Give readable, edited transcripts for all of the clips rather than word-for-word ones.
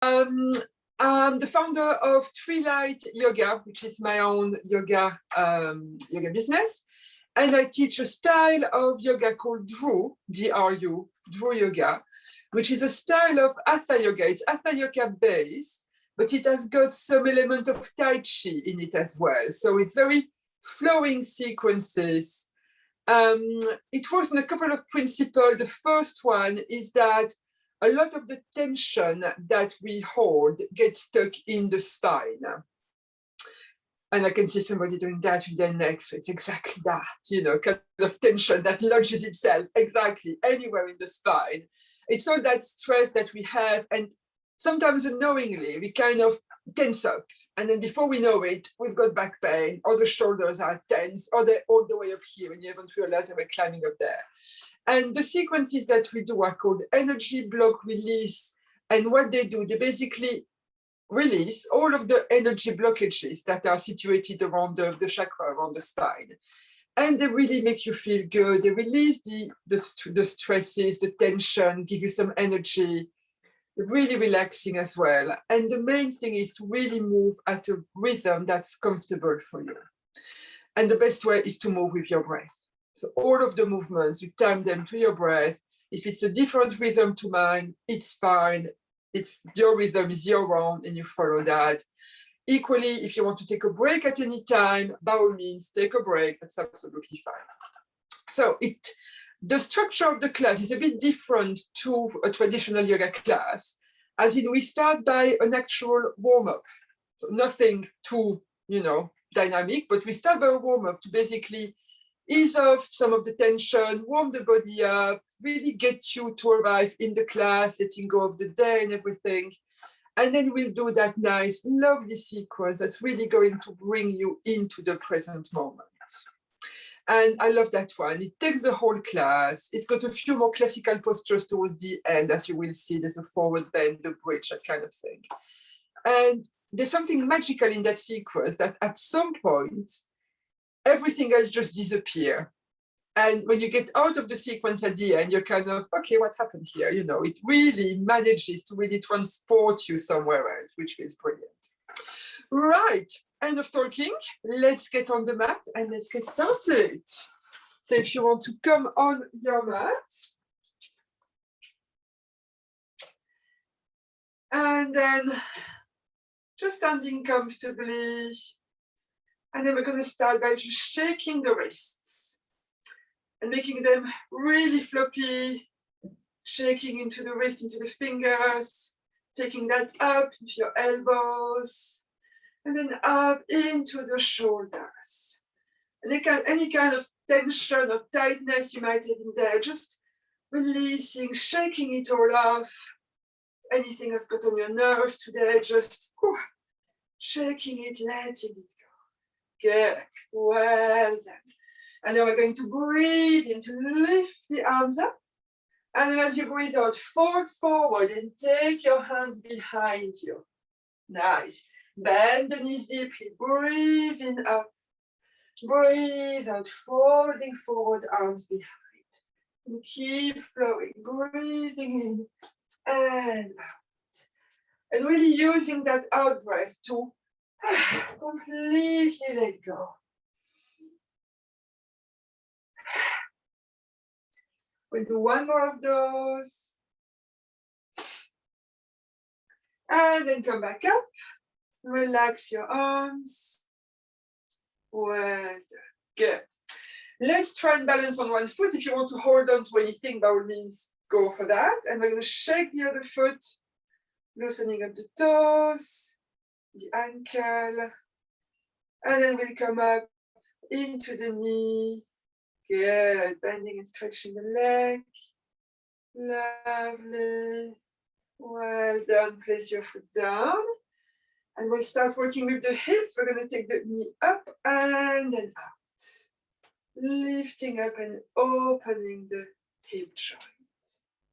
Um, I'm the founder of Tree Light Yoga, which is my own yoga business. And I teach a style of yoga called Dhru, D-R-U, Dhru Yoga, which is a style of Hatha Yoga. It's Hatha Yoga based, but it has got some element of Tai Chi in it as well. So it's very flowing sequences. It works on a couple of principles. The first one is that a lot of the tension that we hold gets stuck in the spine. And I can see somebody doing that with their neck. So it's exactly that, kind of tension that lodges itself exactly anywhere in the spine. It's all that stress that we have. And sometimes unknowingly, we kind of tense up. And then before we know it, we've got back pain, or the shoulders are tense, or they're all the way up here, and you haven't realized they were climbing up there. And the sequences that we do are called energy block release. And what they do, they basically release all of the energy blockages that are situated around the chakra, around the spine. And they really make you feel good. They release the stresses, the tension, give you some energy, really relaxing as well. And the main thing is to really move at a rhythm that's comfortable for you. And the best way is to move with your breath. So all of the movements, you time them to your breath. If it's a different rhythm to mine, it's fine. It's your rhythm is your own, and you follow that. Equally, if you want to take a break at any time, by all means, take a break. That's absolutely fine. So the structure of the class is a bit different to a traditional yoga class, as in we start by an actual warm-up. So nothing too, dynamic, but we start by a warm-up to basically ease off some of the tension, warm the body up, really get you to arrive in the class, letting go of the day and everything. And then we'll do that nice, lovely sequence that's really going to bring you into the present moment. And I love that one. It takes the whole class. It's got a few more classical postures towards the end, as you will see. There's a forward bend, the bridge, that kind of thing. And there's something magical in that sequence that at some point, everything else just disappears. And when you get out of the sequence at the end, you're kind of, okay, what happened here? It really manages to really transport you somewhere else, which feels brilliant. Right, end of talking. Let's get on the mat and let's get started. So if you want to come on your mat. And then just standing comfortably. And then we're going to start by just shaking the wrists and making them really floppy, shaking into the wrist, into the fingers, taking that up into your elbows, and then up into the shoulders. And any kind of tension or tightness you might have in there, just releasing, shaking it all off. Anything that's got on your nerves today, just shaking it, letting it go. Good, well done. And then we're going to breathe in to lift the arms up. And then as you breathe out, fold forward and take your hands behind you. Nice. Bend the knees deeply, breathe in up. Breathe out, folding forward, arms behind. And keep flowing, breathing in and out. And really using that out breath to completely let go. We'll do one more of those. And then come back up. Relax your arms. Well, good. Let's try and balance on one foot. If you want to hold on to anything, by all means, go for that. And we're going to shake the other foot, loosening up the toes, the ankle, and then we'll come up into the knee. Good, bending and stretching the leg. Lovely. Well done, place your foot down. And we'll start working with the hips. We're going to take the knee up and then out. Lifting up and opening the hip joint.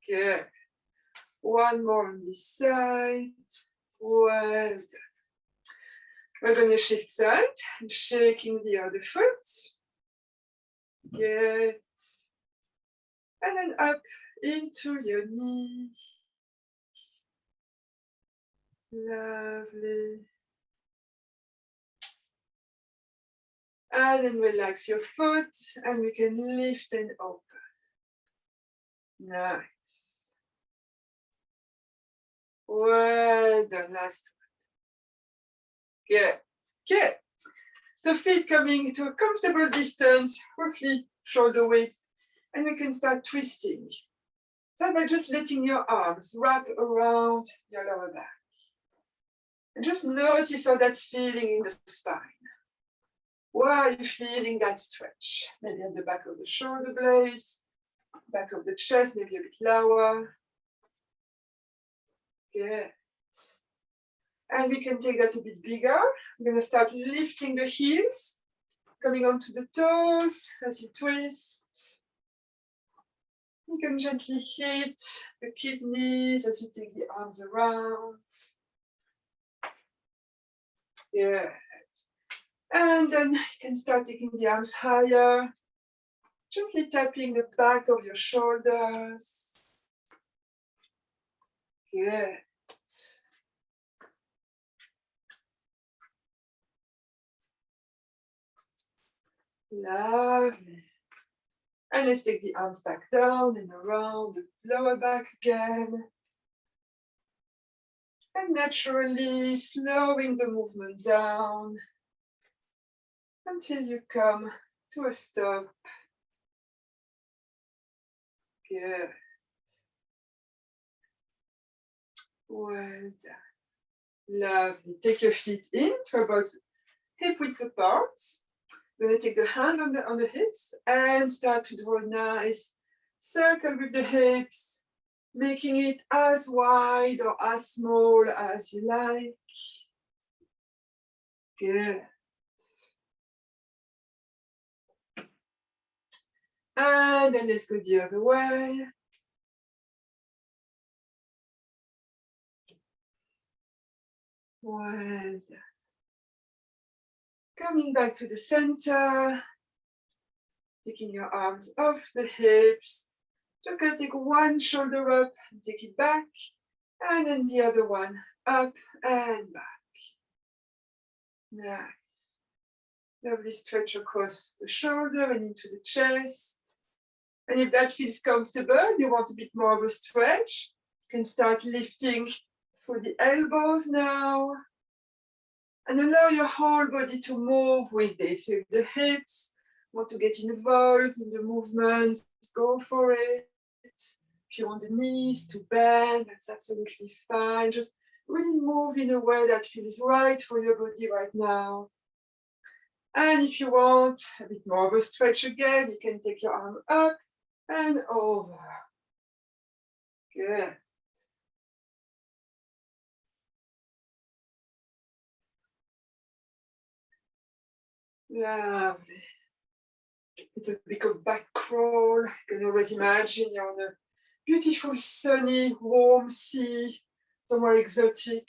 Good. One more on this side. Well done. We're going to shift side and shaking the other foot. Good. And then up into your knee. Lovely. And then relax your foot and we can lift and open. Nice. Well done, last one. Good, good. So feet coming to a comfortable distance, roughly shoulder width, and we can start twisting. Start by just letting your arms wrap around your lower back. And just notice how that's feeling in the spine. Where are you feeling that stretch? Maybe at the back of the shoulder blades, back of the chest, maybe a bit lower. Good. And we can take that a bit bigger. We're going to start lifting the heels, coming onto the toes as you twist. You can gently hit the kidneys as you take the arms around. Good. And then you can start taking the arms higher, gently tapping the back of your shoulders. Good. Lovely. And let's take the arms back down and around the lower back again. And naturally slowing the movement down until you come to a stop. Good. Well done. Lovely. Take your feet in to about hip width apart. We're going to take the hand on the hips and start to draw a nice circle with the hips, making it as wide or as small as you like. Good. And then let's go the other way. Well done. Coming back to the center, taking your arms off the hips. Just gonna take one shoulder up and take it back, and then the other one up and back. Nice. Lovely stretch across the shoulder and into the chest. And if that feels comfortable, you want a bit more of a stretch, you can start lifting through the elbows now. And allow your whole body to move with it. So if the hips want to get involved in the movement, go for it. If you want the knees to bend, that's absolutely fine. Just really move in a way that feels right for your body right now. And if you want a bit more of a stretch again, you can take your arm up and over. Good. Lovely. It's a bit of back crawl. You can always imagine you're on a beautiful, sunny, warm sea, somewhere exotic.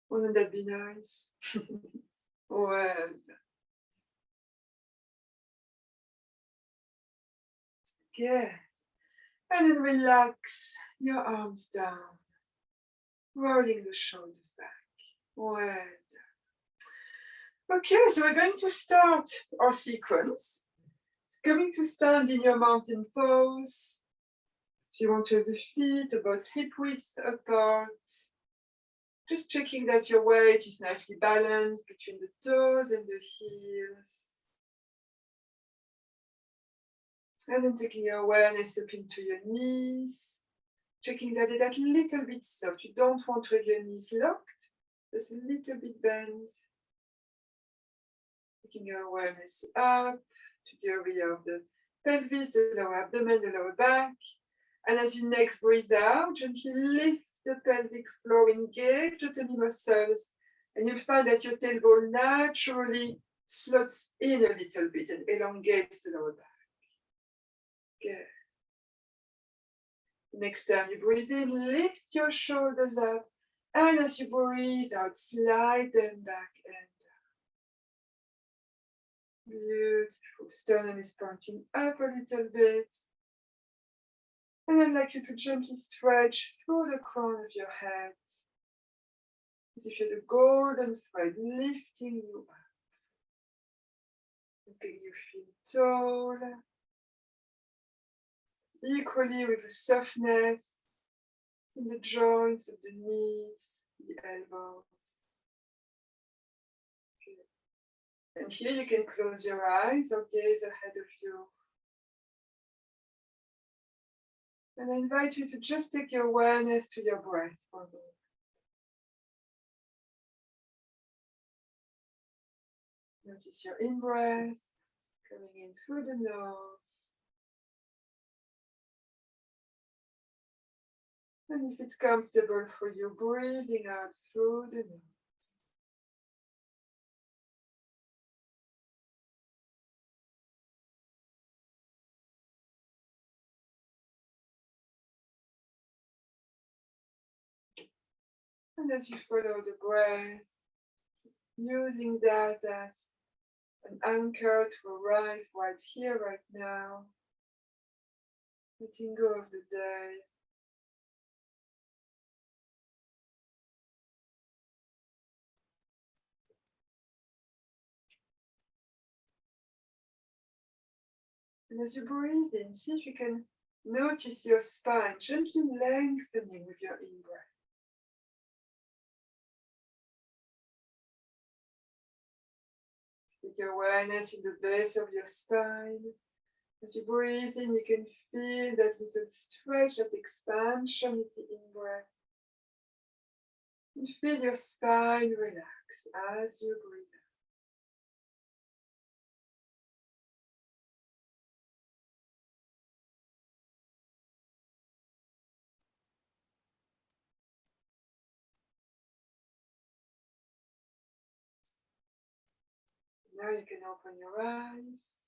Wouldn't that be nice? Well, good. And then relax your arms down, rolling the shoulders back. Well. Okay, so we're going to start our sequence. Coming to stand in your mountain pose. So you want to have the feet about hip width apart. Just checking that your weight is nicely balanced between the toes and the heels. And then taking your awareness up into your knees. Checking that they're that little bit soft. You don't want to have your knees locked, just a little bit bent. Taking your awareness up to the area of the pelvis, the lower abdomen, the lower back. And as you next breathe out, gently lift the pelvic floor, engage the tummy muscles, and you'll find that your tailbone naturally slots in a little bit and elongates the lower back. Good. Next time you breathe in, lift your shoulders up, and as you breathe out, slide them back and down. Beautiful. Sternum is pointing up a little bit. And I'd like you to gently stretch through the crown of your head. as if you're the golden thread lifting you up, making you feel tall, equally with a softness in the joints of the knees, the elbows. Okay. And here you can close your eyes or gaze ahead of you. And I invite you to just take your awareness to your breath for a moment. Notice your in-breath coming in through the nose. And if it's comfortable for you, breathing out through the nose. And as you follow the breath, using that as an anchor to arrive right here, right now, letting go of the day. And as you breathe in, see if you can notice your spine gently lengthening with your in-breath. Take your awareness in the base of your spine. As you breathe in, you can feel that little stretch, that expansion with the in-breath. And feel your spine relax as you breathe out. Now you can open your eyes.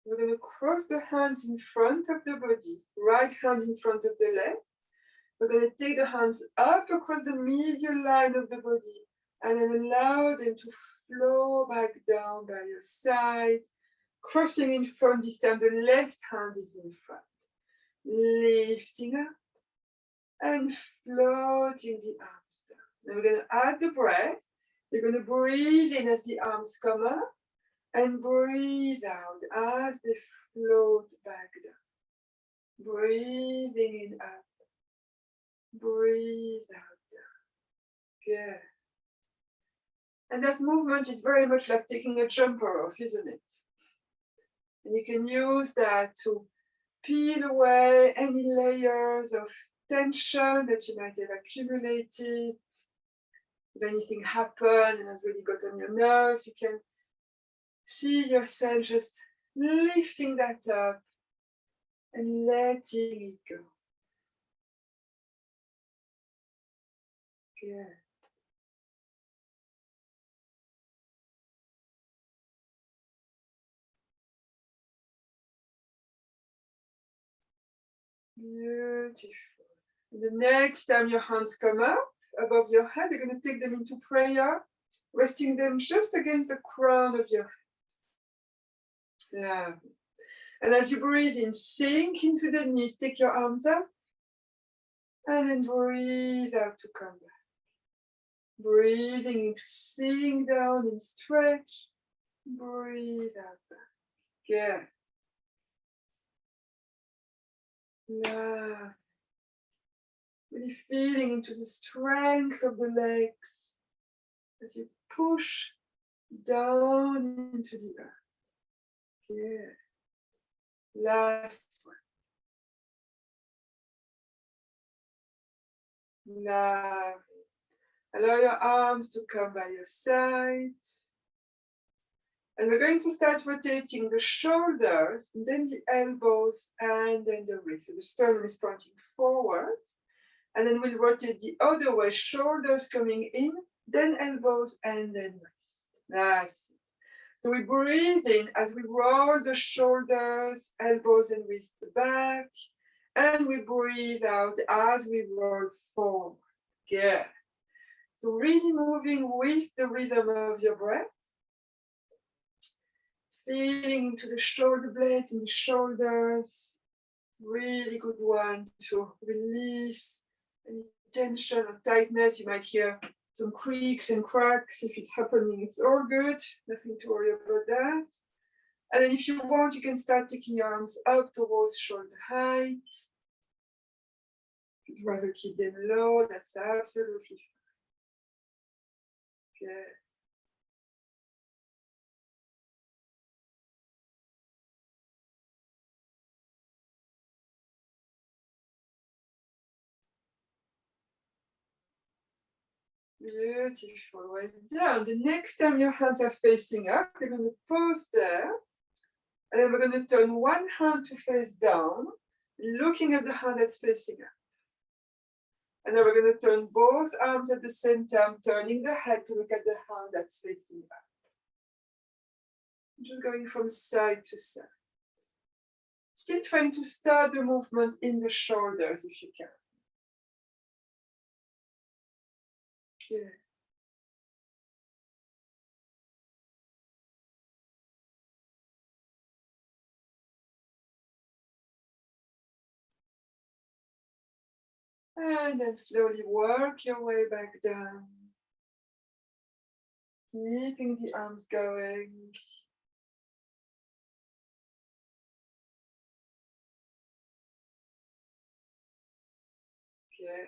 We're going to cross the hands in front of the body, right hand in front of the left. We're going to take the hands up across the medial line of the body and then allow them to flow back down by your side, crossing in front this time. The left hand is in front, lifting up and floating the arms down. Then we're going to add the breath. You're going to breathe in as the arms come up and breathe out as they float back down. Breathing in up. Breathe out down. Good. And that movement is very much like taking a jumper off, isn't it? And you can use that to peel away any layers of tension that you might have accumulated. If anything happened and has really got on your nerves, you can see yourself just lifting that up and letting it go. Good. Beautiful. And the next time your hands come up above your head, you're going to take them into prayer, resting them just against the crown of your head. Yeah. And as you breathe in, sink into the knees, take your arms up, and then breathe out to come back. Breathing in, sink down and stretch. Breathe out back. Good. Love. Really feeling into the strength of the legs as you push down into the earth. Good. Last one. Love. Allow your arms to come by your side. And we're going to start rotating the shoulders, and then the elbows, and then the wrists. So the sternum is pointing forward. And then we'll rotate the other way, shoulders coming in, then elbows, and then wrists. That's it. So we breathe in as we roll the shoulders, elbows, and wrists back. And we breathe out as we roll forward. Good. So really moving with the rhythm of your breath. Feeling into the shoulder blades and the shoulders. Really good one to release any tension or tightness. You might hear some creaks and cracks. If it's happening, it's all good. Nothing to worry about that. And then if you want, you can start taking your arms up towards shoulder height. If you'd rather keep them low, that's absolutely fine. Okay. Beautiful, well done. The next time your hands are facing up, you're going to pause there. And then we're going to turn one hand to face down, looking at the hand that's facing up. And then we're going to turn both arms at the same time, turning the head to look at the hand that's facing up. Just going from side to side. Still trying to start the movement in the shoulders if you can. Okay. And then slowly work your way back down. Keeping the arms going. Okay.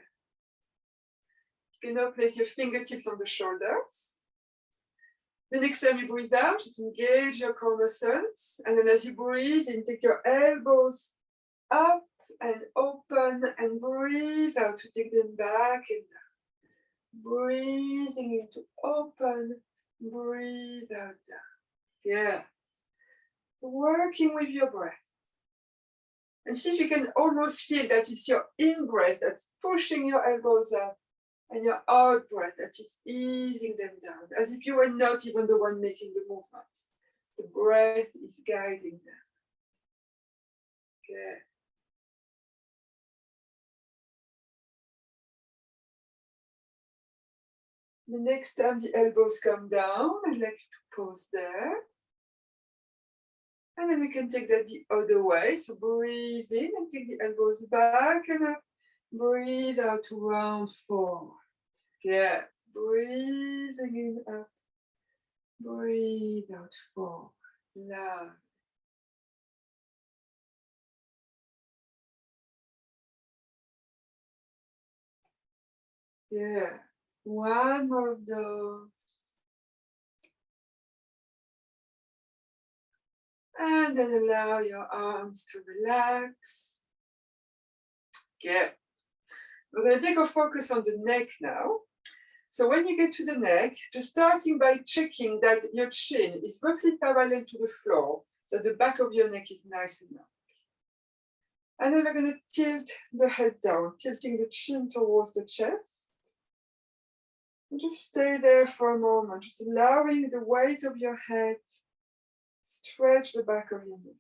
You can now place your fingertips on the shoulders. The next time you breathe out, just engage your core muscles. And then as you breathe in, take your elbows up and open and breathe out to take them back and down. Breathing in to open, breathe out down. Yeah. Working with your breath. And see if you can almost feel that it's your in-breath that's pushing your elbows up and your out-breath that is easing them down, as if you were not even the one making the movements. The breath is guiding them. Okay. The next time the elbows come down, I'd like you to pause there. And then we can take that the other way. So breathe in and take the elbows back and up. Breathe out to round forward. Yes. Breathing in up. Breathe out forward. Love. Yeah. One more of those. And then allow your arms to relax. Good. We're going to take a focus on the neck now. So when you get to the neck, just starting by checking that your chin is roughly parallel to the floor, so the back of your neck is nice and long. And then we're going to tilt the head down, tilting the chin towards the chest. And just stay there for a moment, just allowing the weight of your head stretch the back of your neck.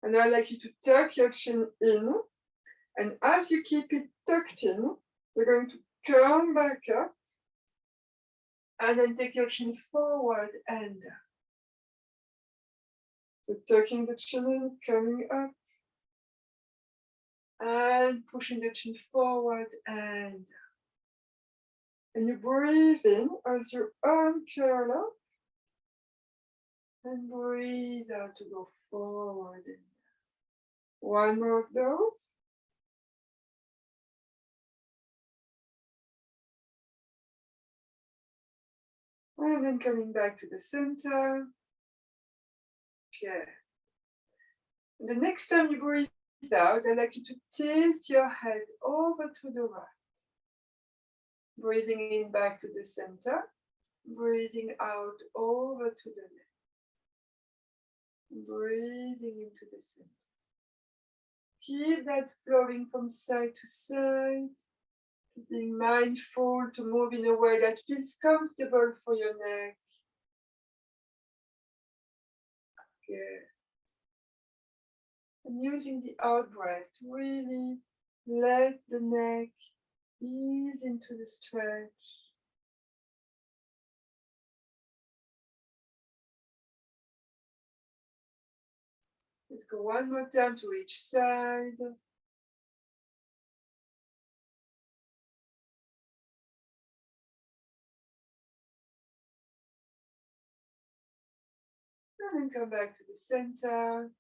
And I'd like you to tuck your chin in. And as you keep it tucked in, you're going to come back up. And then take your chin forward and down. So tucking the chin in, coming up. And pushing the chin forward and down. And you breathe in as your arm curl up. And breathe out to go forward and down. One more of those. And then coming back to the center. Okay. And the next time you breathe out, I'd like you to tilt your head over to the right. Breathing in back to the center. Breathing out over to the left. Breathing into the center. Keep that flowing from side to side. Just being mindful to move in a way that feels comfortable for your neck. Good. And using the out breath to really let the neck ease into the stretch. Let's go one more time to each side. And then come back to the center.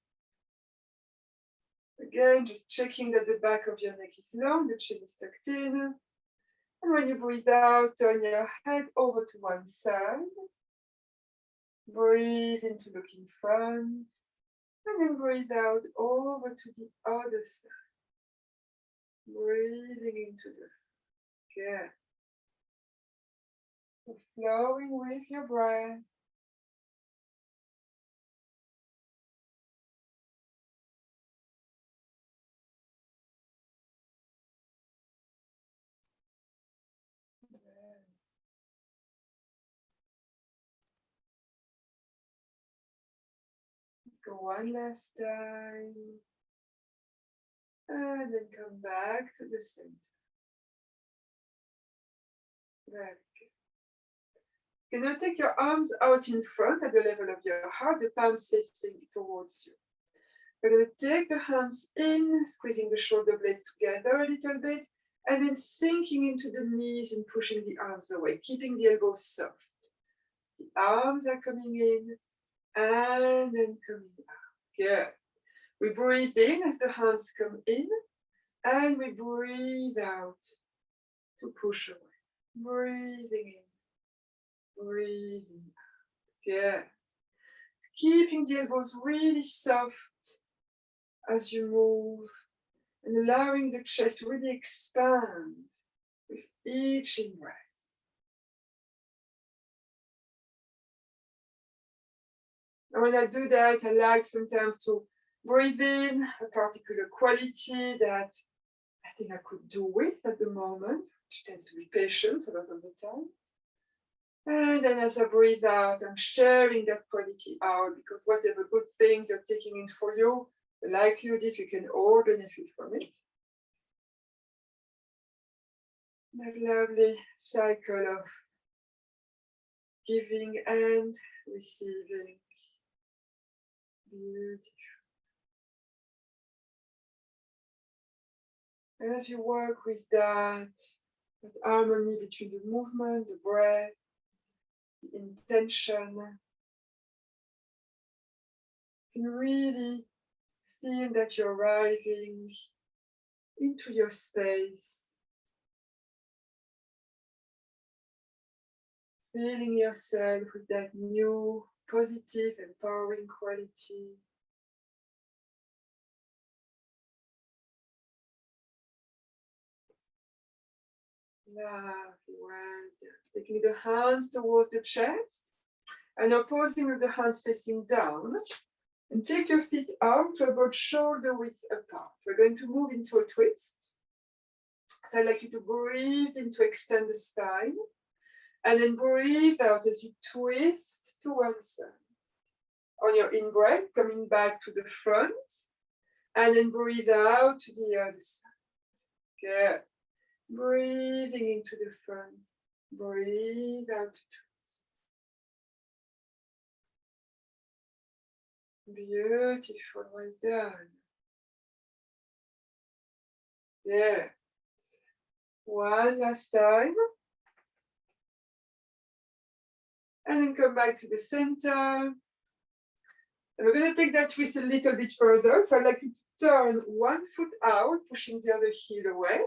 Again, just checking that the back of your neck is long, the chin is tucked in. And when you breathe out, turn your head over to one side. Breathe in to look in front. And then breathe out over to the other side. Breathing into the good. Flowing with your breath. Let's go one last time. And then come back to the center. Very good. You can now take your arms out in front at the level of your heart, the palms facing towards you. We're going to take the hands in, squeezing the shoulder blades together a little bit, and then sinking into the knees and pushing the arms away, keeping the elbows soft. The arms are coming in and then coming out. Good. We breathe in as the hands come in, and we breathe out to push away. Breathing in, breathing out. Good. Keeping the elbows really soft as you move, and allowing the chest to really expand with each in-breath. And when I do that, I like sometimes to breathe in a particular quality that I think I could do with at the moment, which tends to be patience a lot of the time. And then as I breathe out, I'm sharing that quality out, because whatever good thing you're taking in for you, the likelihood is you can all benefit from it. That lovely cycle of giving and receiving. Beautiful. And as you work with that harmony between the movement, the breath, the intention, you can really feel that you're arriving into your space, feeling yourself with that new, positive, empowering quality. Lovely, well done. Taking the hands towards the chest, and now pausing with the hands facing down. And take your feet out to about shoulder width apart. We're going to move into a twist. So I'd like you to breathe in to extend the spine. And then breathe out as you twist to one side. On your in-breath, coming back to the front. And then breathe out to the other side. Good. Breathing into the front. Breathe out to twist. Beautiful, well done. Yeah. One last time. And then come back to the center. And we're going to take that twist a little bit further. So I'd like you to turn one foot out, pushing the other heel away.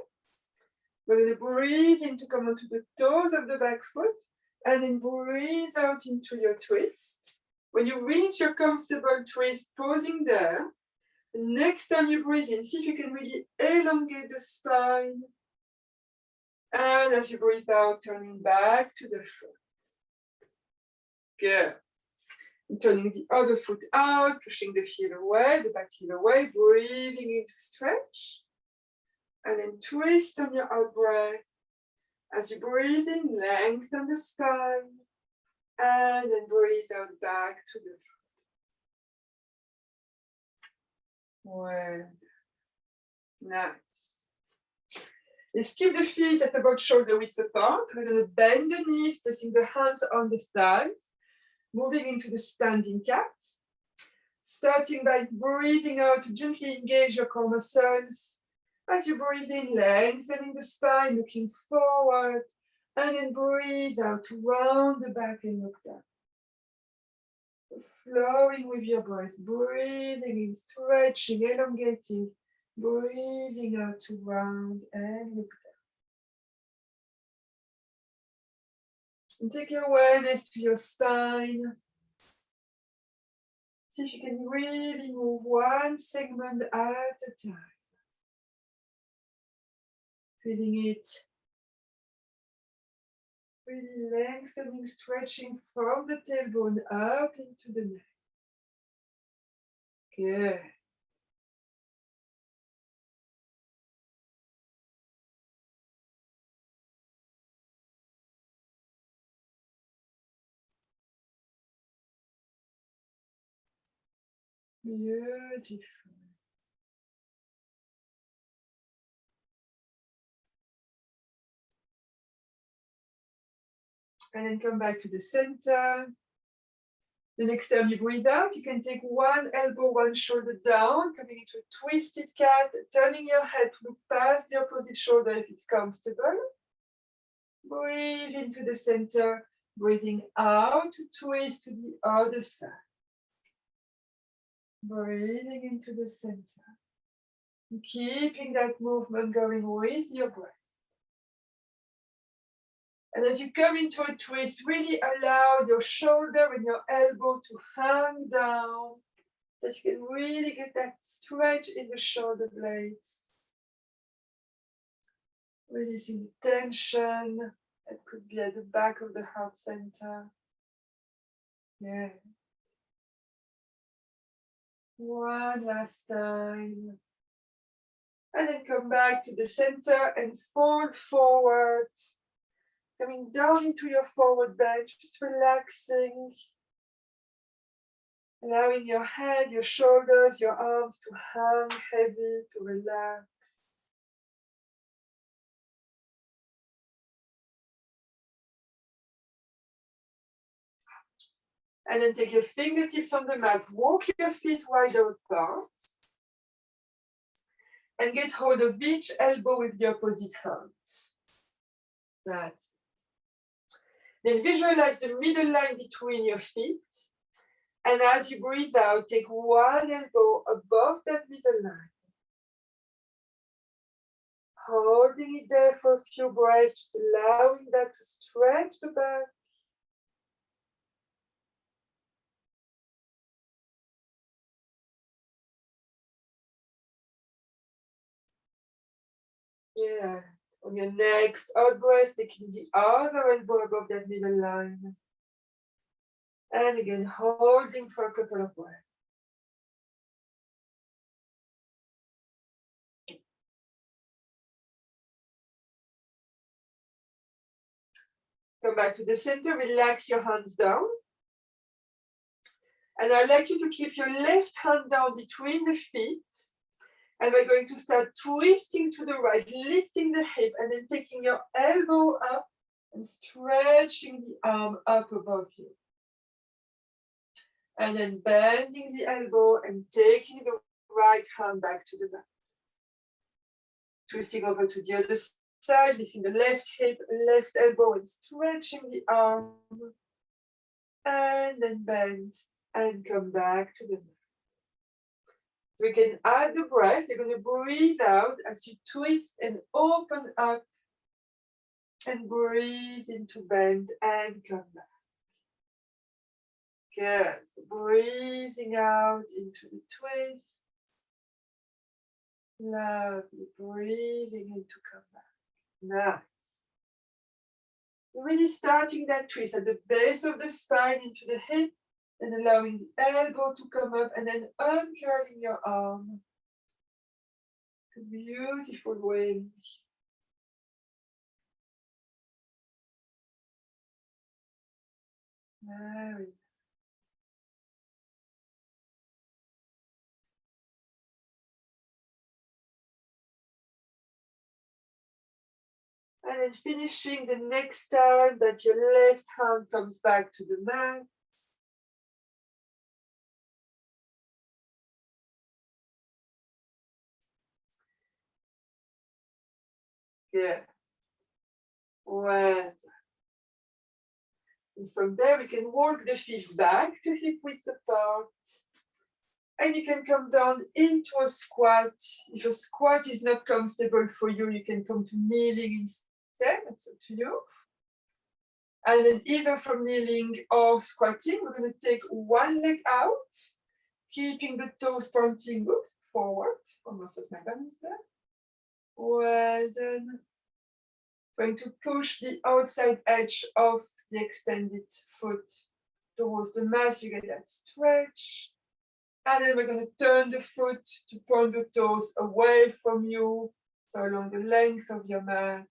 We're going to breathe in to come onto the toes of the back foot. And then breathe out into your twist. When you reach your comfortable twist, pausing there. The next time you breathe in, see if you can really elongate the spine. And as you breathe out, turning back to the front. Good. And turning the other foot out, pushing the heel away, the back heel away, breathing into stretch. And then twist on your out breath. As you breathe in, lengthen the spine. And then breathe out back to the front. Well, nice. Let's keep the feet at about shoulder width apart. We're going to bend the knees, placing the hands on the thighs, moving into the standing cat. Starting by breathing out to gently engage your core muscles. As you breathe in, lengthening the spine, looking forward, and then breathe out to round the back and look down. Flowing with your breath, breathing in, stretching, elongating, breathing out to round and look down. And take your awareness to your spine. See if you can really move one segment at a time. Feeling it. Really lengthening, stretching from the tailbone up into the neck. Good. Beautiful. And then come back to the center. The next time you breathe out, you can take one elbow, one shoulder down, coming into a twisted cat, turning your head to look past the opposite shoulder if it's comfortable. Breathe into the center, breathing out to twist to the other side. Breathing into the center. And keeping that movement going with your breath. And as you come into a twist, really allow your shoulder and your elbow to hang down, that you can really get that stretch in the shoulder blades. Releasing the tension that could be at the back of the heart center. Yeah. One last time. And then come back to the center and fold forward. Coming down into your forward bench, just relaxing. Allowing your head, your shoulders, your arms to hang heavy, to relax. And then take your fingertips on the mat, walk your feet wide apart. And get hold of each elbow with the opposite hand. That's it. Then visualize the middle line between your feet. And as you breathe out, take one elbow above that middle line. Holding it there for a few breaths, just allowing that to stretch the back. Yeah. On your next out breath, taking the other elbow above that middle line. And again, holding for a couple of breaths. Come back to the center, relax your hands down. And I'd like you to keep your left hand down between the feet. And we're going to start twisting to the right, lifting the hip, and then taking your elbow up and stretching the arm up above you. And then bending the elbow and taking the right hand back to the mat. Twisting over to the other side, lifting the left hip, left elbow, and stretching the arm. And then bend and come back to the mat. So we can add the breath. You're going to breathe out as you twist and open up and breathe into bend and come back. Good. So breathing out into the twist. Lovely. Breathing into come back. Nice. Really starting that twist at the base of the spine into the hip. And allowing the elbow to come up and then uncurling your arm. A beautiful wing. Very nice. And then finishing the next time that your left hand comes back to the mat. Good. Well. And from there, we can walk the feet back to hip width apart. And you can come down into a squat. If a squat is not comfortable for you, you can come to kneeling instead. That's up to you. And then either from kneeling or squatting, we're going to take one leg out, keeping the toes pointing forward. Almost lost my balance there. Well done. Going to push the outside edge of the extended foot towards the mat. You get that stretch. And then we're going to turn the foot to point the toes away from you, so along the length of your mat.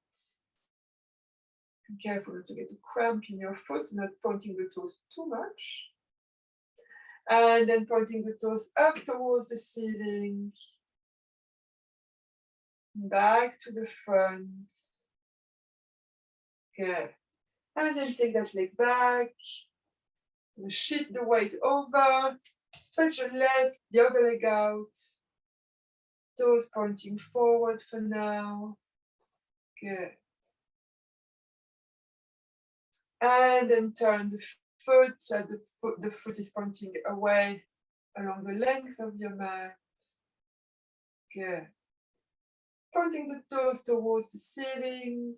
Be careful not to get a cramp in your foot, not pointing the toes too much. And then pointing the toes up towards the ceiling. Back to the front. Good. And then take that leg back. Shift the weight over. Stretch the left, the other leg out. Toes pointing forward for now. Good. And then turn the foot so the foot is pointing away along the length of your mat. Good. Pointing the toes towards the ceiling.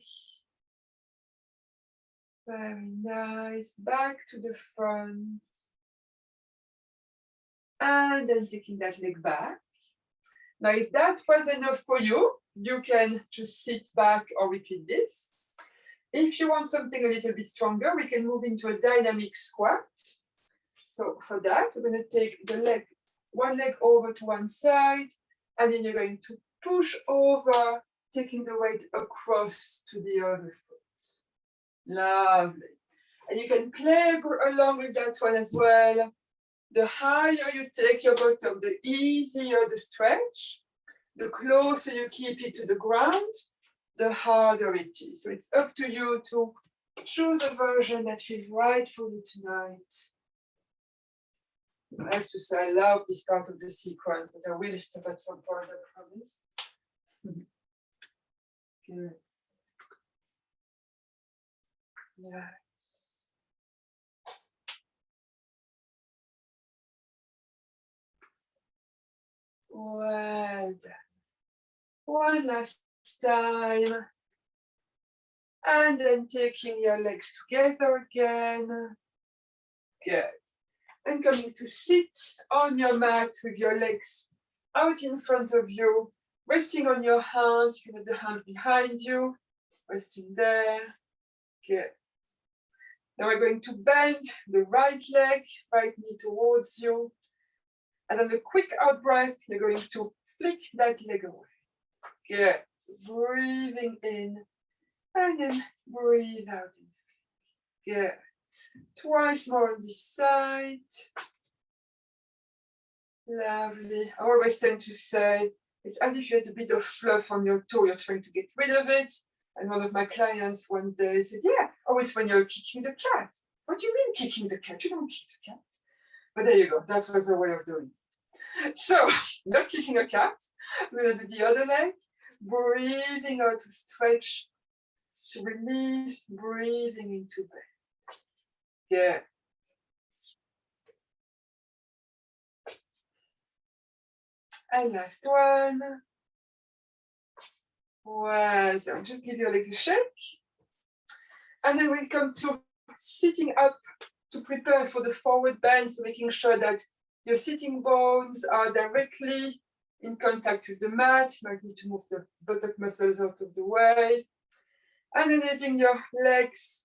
Very nice. Back to the front. And then taking that leg back. Now, if that was enough for you, you can just sit back or repeat this. If you want something a little bit stronger, we can move into a dynamic squat. So for that, we're going to take the leg, one leg over to one side, and then you're going to push over, taking the weight across to the other foot. Lovely. And you can play along with that one as well. The higher you take your bottom, the easier the stretch. The closer you keep it to the ground, the harder it is. So it's up to you to choose a version that feels right for you tonight. I have to say, I love this part of the sequence, but I will stop at some point, I promise. Good. Yeah. Well done. One last time. And then taking your legs together again. Good. And coming to sit on your mat with your legs out in front of you, resting on your hands. You can have the hands behind you, resting there. Good. Now we're going to bend the right leg, right knee towards you. And on a quick out breath, you're going to flick that leg away. Good. So breathing in and then breathe out. Good. Twice more on this side. Lovely. I always tend to say it's as if you had a bit of fluff on your toe, you're trying to get rid of it. And one of my clients one day said, yeah, always when you're kicking the cat. What do you mean kicking the cat? You don't kick the cat. But there you go. That was a way of doing it. So, not kicking a cat. We're going to do the other leg. Breathing out to stretch, to release, breathing into bed. Good. And last one. Well done. Just give your legs a shake. And then we'll come to sitting up to prepare for the forward bend. So making sure that your sitting bones are directly in contact with the mat. You might need to move the buttock muscles out of the way. And then letting your legs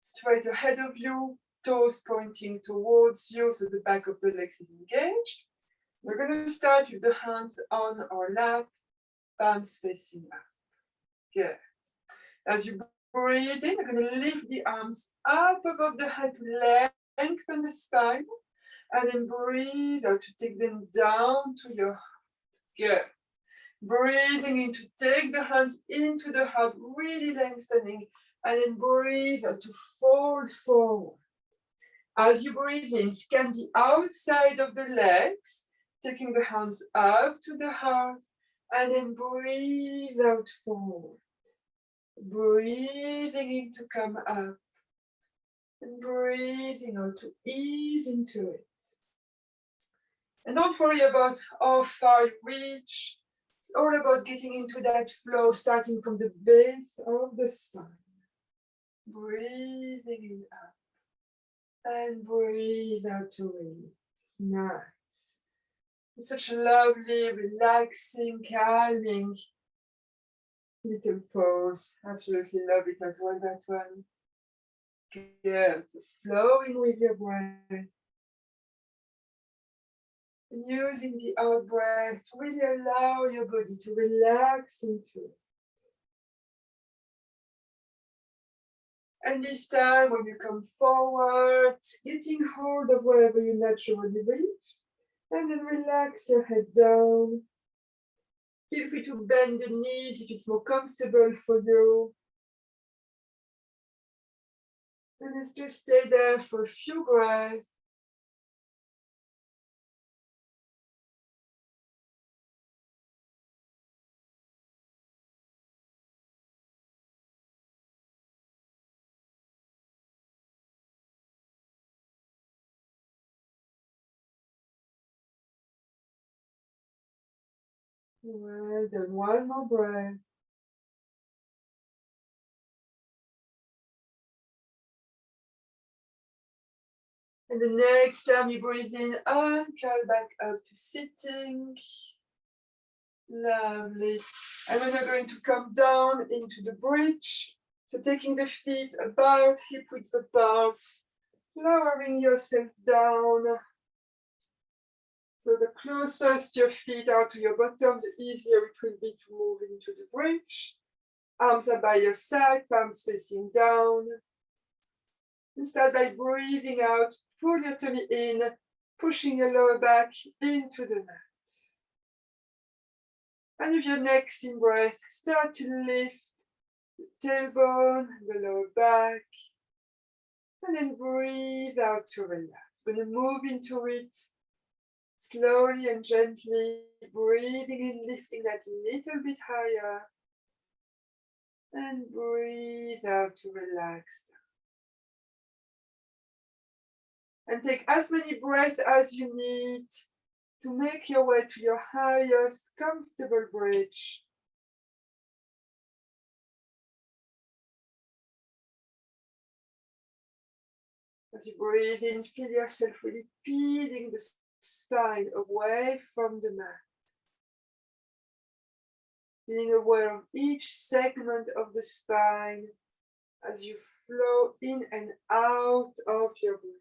straight ahead of you, toes pointing towards you, so the back of the legs is engaged. We're going to start with the hands on our lap, palms facing up. Good. As you breathe in, you're going to lift the arms up above the head to lengthen the spine, and then breathe out to take them down to your heart. Good. Breathing in to take the hands into the heart, really lengthening, and then breathe out to fold forward. As you breathe in, scan the outside of the legs, taking the hands up to the heart, and then breathe out forward. Breathing in to come up and breathing out to ease into it. And don't worry about how far you reach. It's all about getting into that flow, starting from the base of the spine. Breathing in up and breathe out to release. Nice. It's such a lovely, relaxing, calming little pose. Absolutely love it as well, that one. Good. Flowing with your breath. And using the out breath, really allow your body to relax into it. And this time, when you come forward, getting hold of wherever you naturally reach, and then relax your head down. Feel free to bend the knees if it's more comfortable for you. And let's just stay there for a few breaths. Well done. One more breath. And the next time you breathe in and come back up to sitting. Lovely. And then you're going to come down into the bridge. So taking the feet about hip width apart, lowering yourself down. So the closest your feet are to your bottom, the easier it will be to move into the bridge. Arms are by your side, palms facing down. And start by breathing out, pull your tummy in, pushing your lower back into the mat. And with your next in breath, start to lift the tailbone, the lower back, and then breathe out to relax. We're going to move into it slowly and gently, breathing in, lifting that a little bit higher, and breathe out to relax. And take as many breaths as you need to make your way to your highest comfortable bridge. As you breathe in, feel yourself really peeling the spine away from the mat. Being aware of each segment of the spine as you flow in and out of your bridge.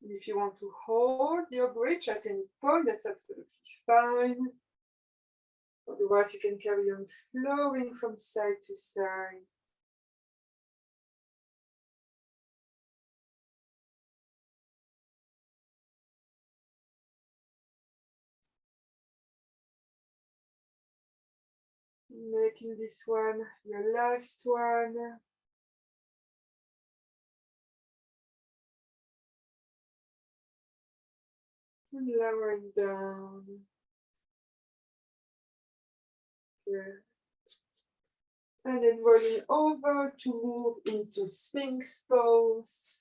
And if you want to hold your bridge at any point, that's absolutely fine. Otherwise, you can carry on flowing from side to side. Making this one your last one. And lowering down. Good. And then rolling over to move into Sphinx pose.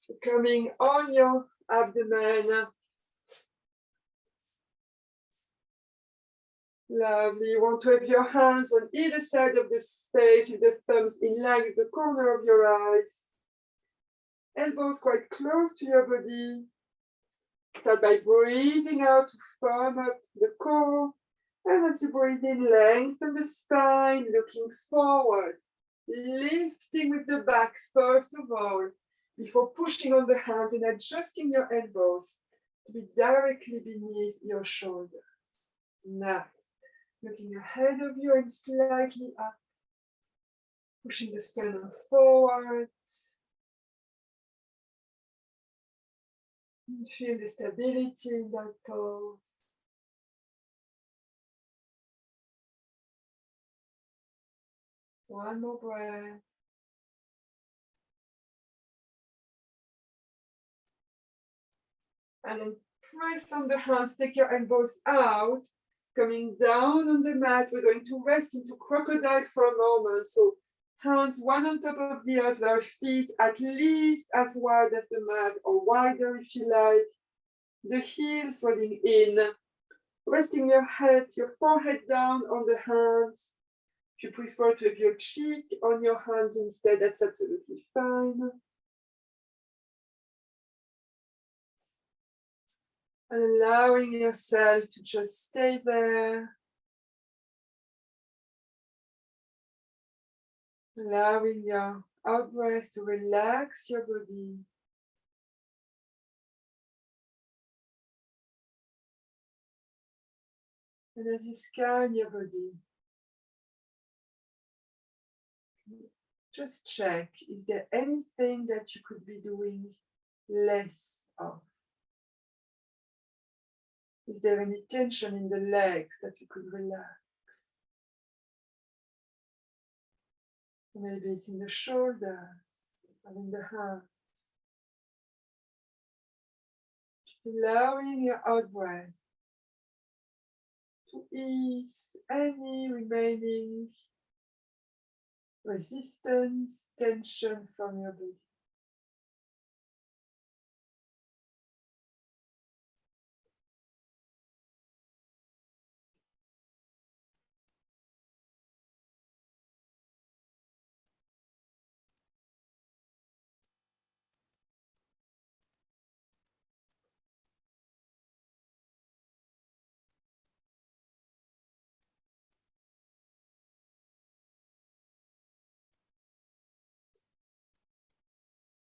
So coming on your abdomen. Lovely. You want to have your hands on either side of the space with the thumbs in line with the corner of your eyes. Elbows quite close to your body. Start by breathing out to firm up the core. And as you breathe in, lengthen the spine, looking forward. Lifting with the back first of all, before pushing on the hands and adjusting your elbows to be directly beneath your shoulders. Nice. Looking ahead of you and slightly up. Pushing the sternum forward. And feel the stability in that pose. One more breath. And then press on the hands, take your elbows out, coming down on the mat. We're going to rest into crocodile for a moment. So hands one on top of the other, feet at least as wide as the mat or wider if you like. The heels rolling in, resting your head, your forehead down on the hands. If you prefer to have your cheek on your hands instead, that's absolutely fine. And allowing yourself to just stay there. Allowing your out breath to relax your body. And as you scan your body, just check, is there anything that you could be doing less of? Is there any tension in the legs that you could relax? Maybe it's in the shoulders or in the hands. Just allowing your out breath to ease any remaining resistance, tension from your body.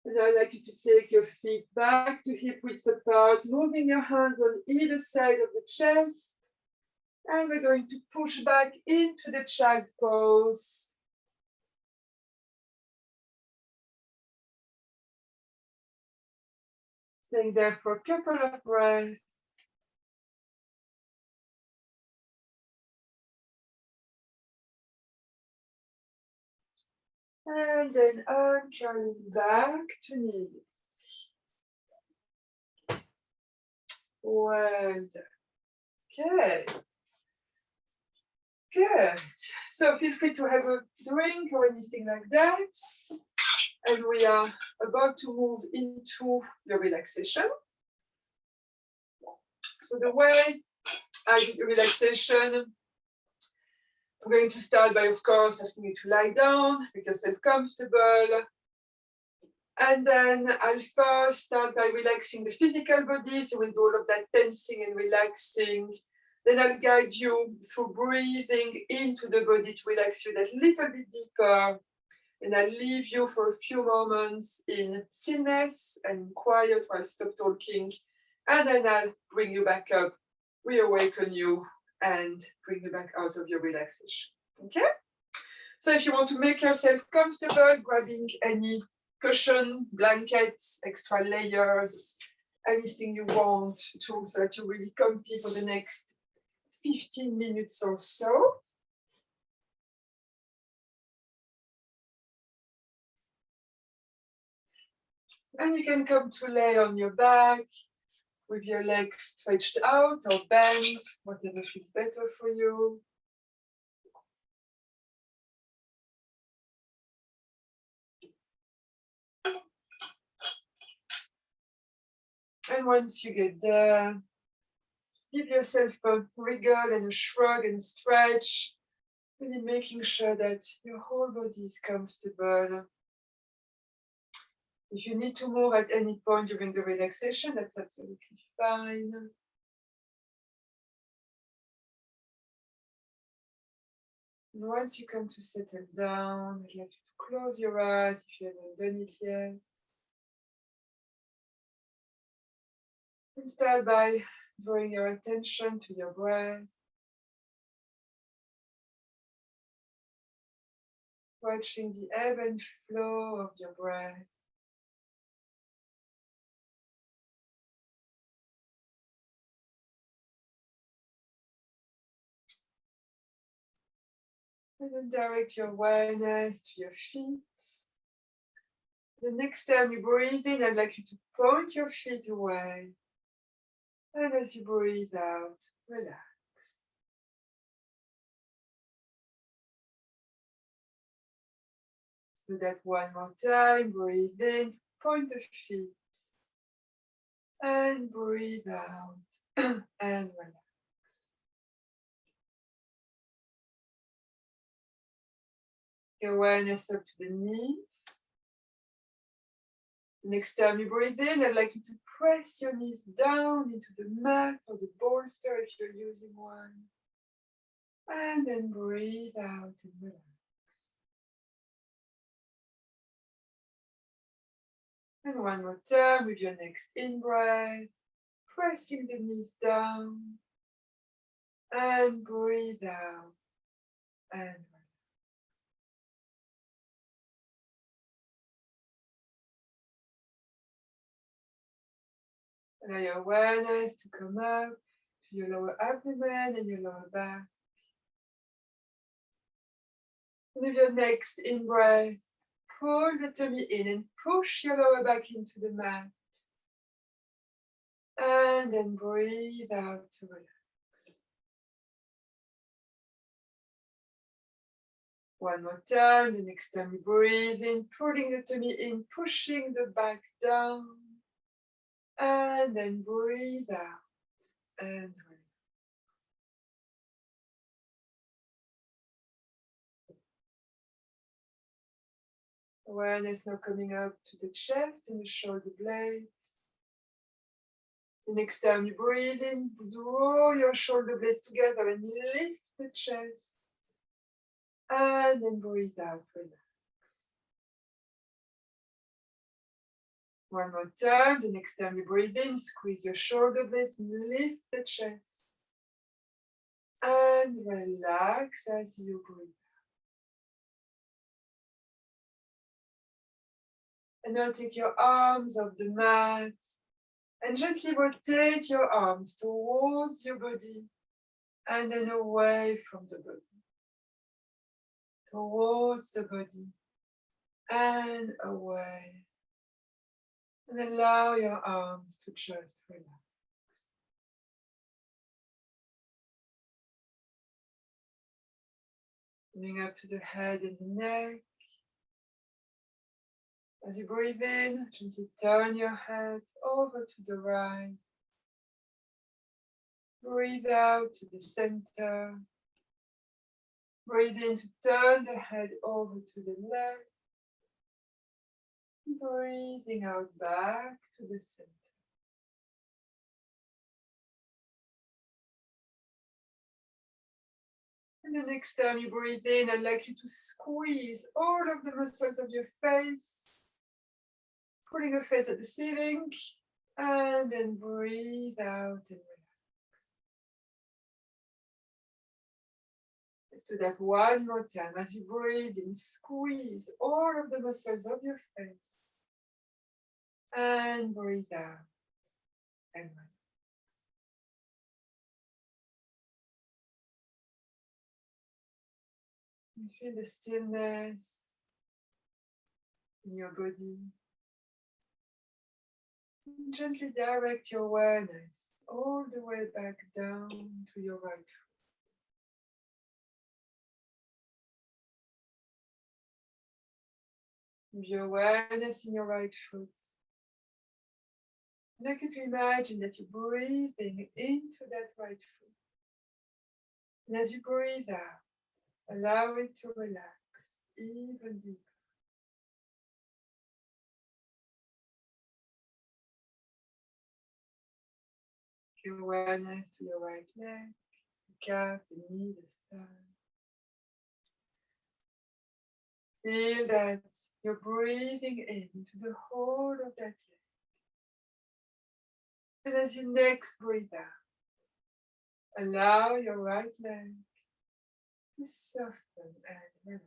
And I'd like you to take your feet back to hip width apart, moving your hands on either side of the chest. And we're going to push back into the child pose. Staying there for a couple of breaths. And then anchoring back to knee. Well done. Okay. Good. So feel free to have a drink or anything like that. And we are about to move into your relaxation. So the way I do relaxation, I'm going to start by, of course, asking you to lie down, make yourself comfortable. And then I'll first start by relaxing the physical body. So we'll do all of that tensing and relaxing. Then I'll guide you through breathing into the body to relax you that little bit deeper. And I'll leave you for a few moments in stillness and quiet while I stop talking. And then I'll bring you back up, reawaken you, and bring you back out of your relaxation. Okay? So if you want to make yourself comfortable, grabbing any cushion, blankets, extra layers, anything you want to, so that you're really comfy for the next 15 minutes or so. And you can come to lay on your back with your legs stretched out or bent, whatever feels better for you. And once you get there, give yourself a wriggle and a shrug and a stretch, really making sure that your whole body is comfortable. If you need to move at any point during the relaxation, that's absolutely fine. And once you come to settle down, I'd like you to close your eyes if you haven't done it yet. And start by drawing your attention to your breath. Watching the ebb and flow of your breath. And then direct your awareness to your feet. The next time you breathe in, I'd like you to point your feet away. And as you breathe out, relax. So that one more time, breathe in, point the feet. And breathe out, and relax. Your awareness up to the knees. Next time you breathe in, I'd like you to press your knees down into the mat or the bolster if you're using one. And then breathe out and relax. And one more time with your next in-breath, pressing the knees down. And breathe out and relax. Allow your awareness to come up to your lower abdomen and your lower back. And with your next in-breath, pull the tummy in and push your lower back into the mat. And then breathe out to relax. One more time. The next time you breathe in, pulling the tummy in, pushing the back down. And then breathe out and relax. Awareness now coming up to the chest and the shoulder blades. The next time you breathe in, draw your shoulder blades together and lift the chest. And then breathe out, relax. One more time. The next time you breathe in, squeeze your shoulder blades and lift the chest. And relax as you breathe. And now take your arms off the mat and gently rotate your arms towards your body and then away from the body. Towards the body and away. And allow your arms to just relax. Coming up to the head and the neck. As you breathe in, gently turn your head over to the right. Breathe out to the center. Breathe in to turn the head over to the left. Breathing out back to the center. And the next time you breathe in, I'd like you to squeeze all of the muscles of your face, putting your face at the ceiling, and then breathe out and relax. Let's do that one more time. As you breathe in, squeeze all of the muscles of your face, and breathe out and relax. You feel the stillness in your body. And gently direct your awareness all the way back down to your right foot. With your awareness in your right foot, I'd like you to imagine that you're breathing into that right foot. And as you breathe out, allow it to relax even deeper. Your awareness to your right leg, the calf, the knee, the spine. Feel that you're breathing into the whole of that leg. And as you next breathe out, allow your right leg to soften and relax.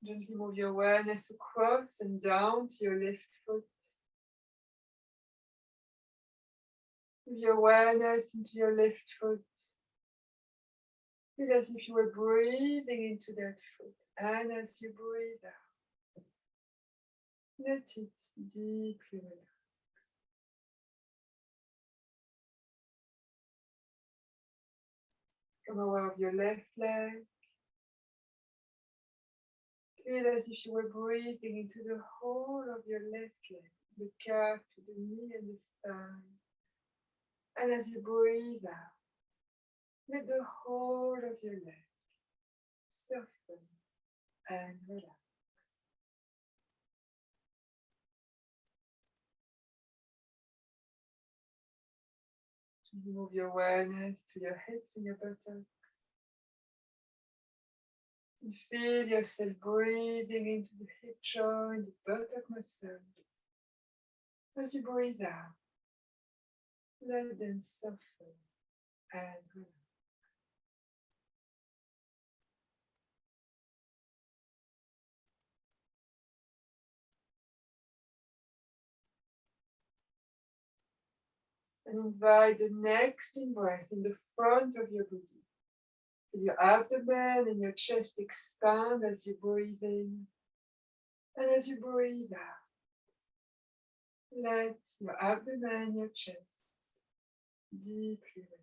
Gently move your awareness across and down to your left foot. Your awareness into your left foot. Feel as if you were breathing into that foot. And as you breathe out, let it deeply relax. Become aware of your left leg. Feel as if you were breathing into the whole of your left leg, the calf to the knee and the spine. And as you breathe out, let the whole of your leg soften and relax. Move your awareness to your hips and your buttocks. And feel yourself breathing into the hip joint, the buttock muscle. As you breathe out, let them soften and relax. And invite the next in-breath in the front of your body. Feel your abdomen and your chest expand as you breathe in. And as you breathe out, let your abdomen and your chest deeply relax.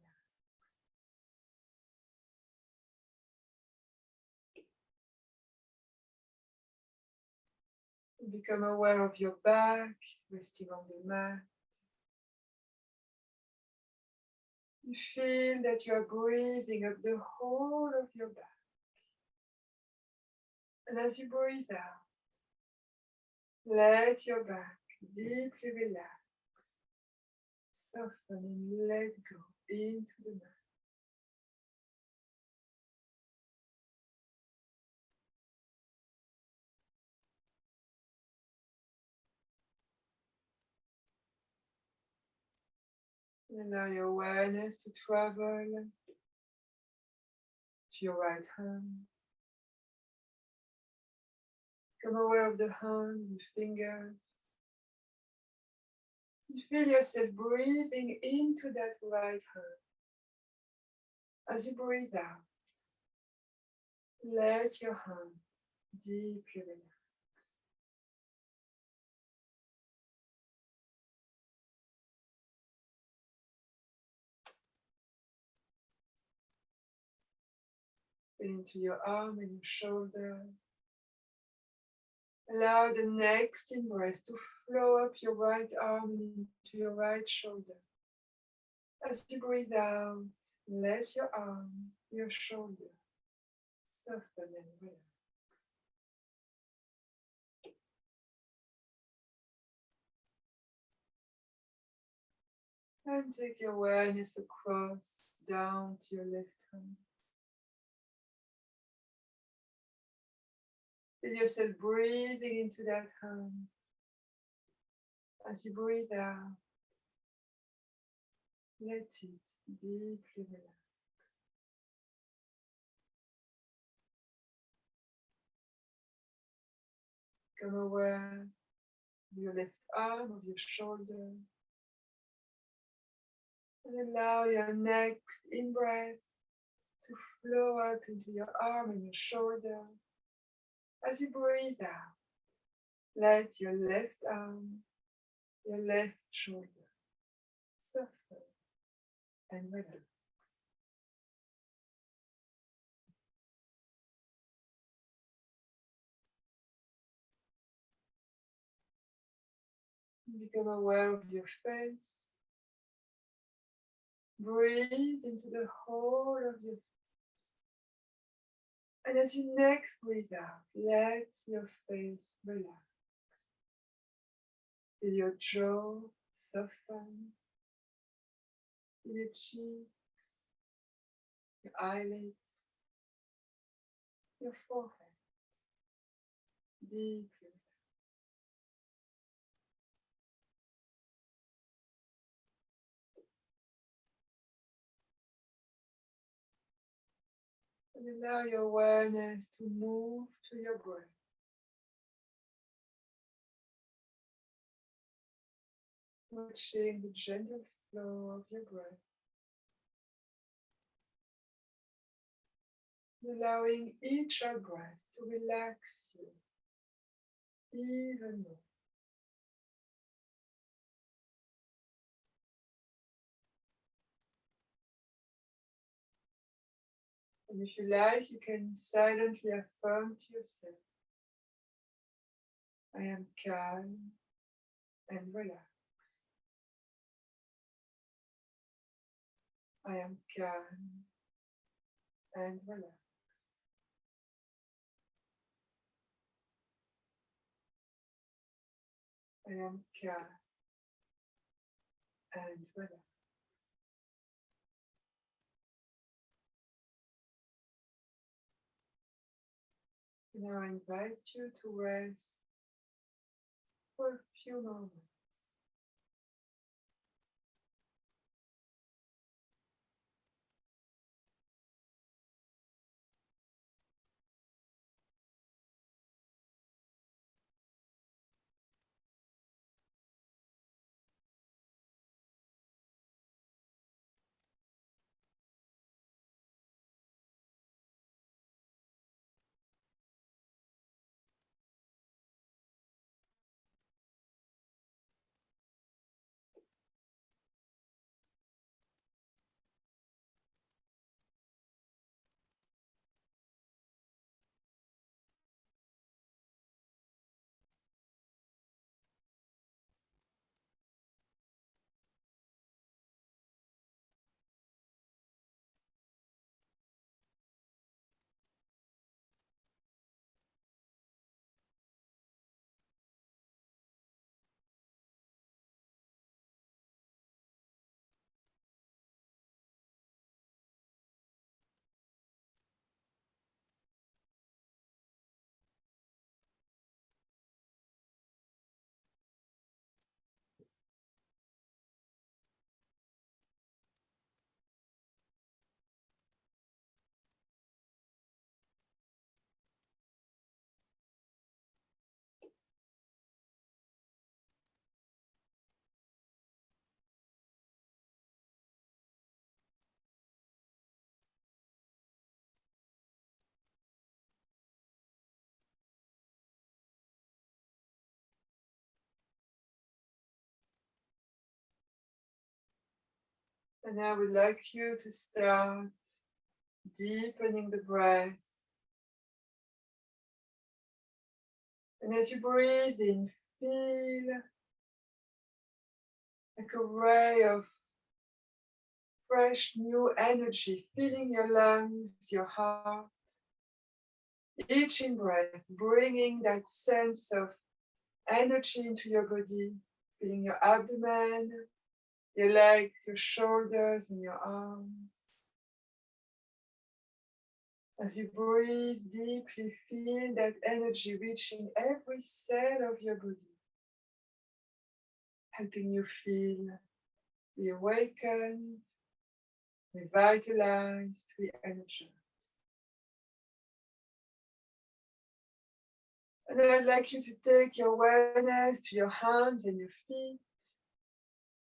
Become aware of your back resting on the mat. You feel that you are breathing up the whole of your back. And as you breathe out, let your back deeply relax. Soften and let go into the mat. And allow your awareness to travel to your right hand. Become aware of the hand, the fingers. And feel yourself breathing into that right hand. As you breathe out, let your hand deeply relax. Into your arm and your shoulder. Allow the next in-breath to flow up your right arm into your right shoulder. As you breathe out, let your arm, your shoulder, soften and relax. And take your awareness across, down to your left hand. Feel yourself breathing into that hand. As you breathe out, let it deeply relax. Become aware of your left arm, of your shoulder. And allow your next in-breath to flow up into your arm and your shoulder. As you breathe out, let your left arm, your left shoulder soften and relax. Become aware of your face. Breathe into the whole of your face. And as you next breathe out, let your face relax. Feel your jaw soften. Feel your cheeks, your eyelids, your forehead deeply. And allow your awareness to move to your breath. Watching the gentle flow of your breath. Allowing each breath to relax you even more. And if you like, you can silently affirm to yourself, I am calm and relaxed. I am calm and relaxed. I am calm and relaxed. Now I invite you to rest for a few moments. And I would like you to start deepening the breath. And as you breathe in, feel like a ray of fresh new energy filling your lungs, your heart. Each in breath, bringing that sense of energy into your body, filling your abdomen, your legs, your shoulders, and your arms. As you breathe deeply, feel that energy reaching every cell of your body, helping you feel reawakened, revitalized, re-energized. And I'd like you to take your awareness to your hands and your feet.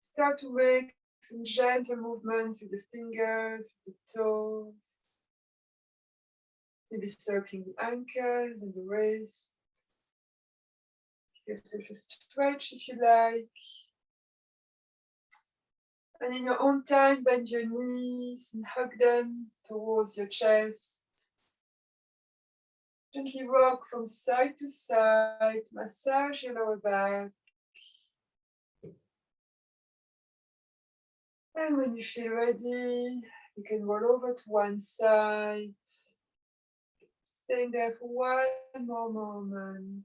Start to make some gentle movements with the fingers, with the toes. Maybe circling the ankles and the wrists. Give yourself a stretch if you like. And in your own time, bend your knees and hug them towards your chest. Gently rock from side to side, massage your lower back. And when you feel ready, you can roll over to one side. Staying there for one more moment.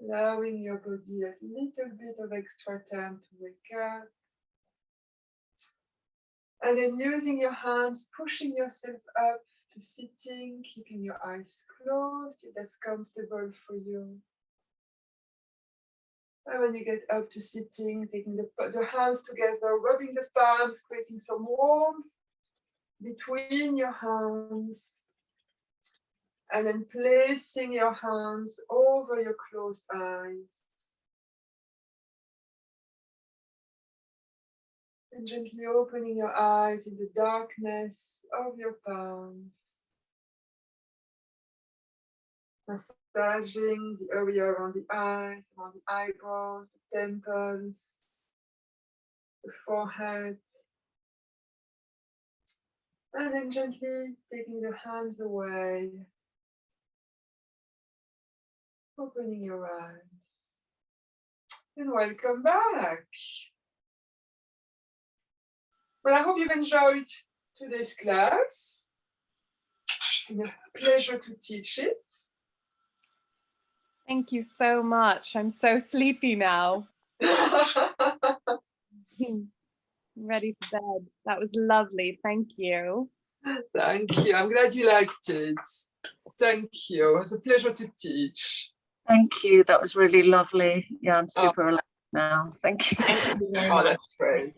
Allowing your body a little bit of extra time to wake up. And then using your hands, pushing yourself up to sitting, keeping your eyes closed if that's comfortable for you. And when you get up to sitting, taking the hands together, rubbing the palms, creating some warmth between your hands. And then placing your hands over your closed eyes. And gently opening your eyes in the darkness of your palms. Massaging the area around the eyes, around the eyebrows, the temples, the forehead. And then gently taking the hands away, opening your eyes. And welcome back. Well, I hope you've enjoyed today's class. It's been a pleasure to teach it. Thank you so much. I'm so sleepy now. Ready for bed. That was lovely. Thank you. Thank you. I'm glad you liked it. Thank you. It was a pleasure to teach. Thank you. That was really lovely. Yeah, I'm super relaxed now. Thank you. Thank you very much. That's great.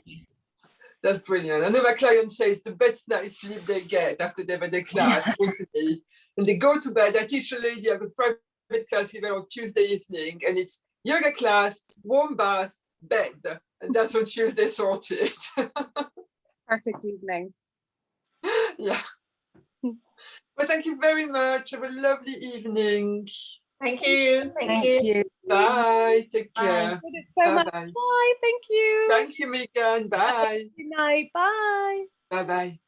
That's brilliant. I know my client says the best night's sleep they get after they've had a class with me. And they go to bed. I teach a lady, I have a private class with her on Tuesday evening, and it's yoga class, warm bath, bed. And that's on Tuesday sorted. Perfect evening. Yeah. Well, thank you very much. Have a lovely evening. Thank you. Thank you. Bye. Take Bye. care. Did it so much. Bye-bye. Bye. Thank you. Thank you, Megan. Bye. Good night. Bye. Bye-bye.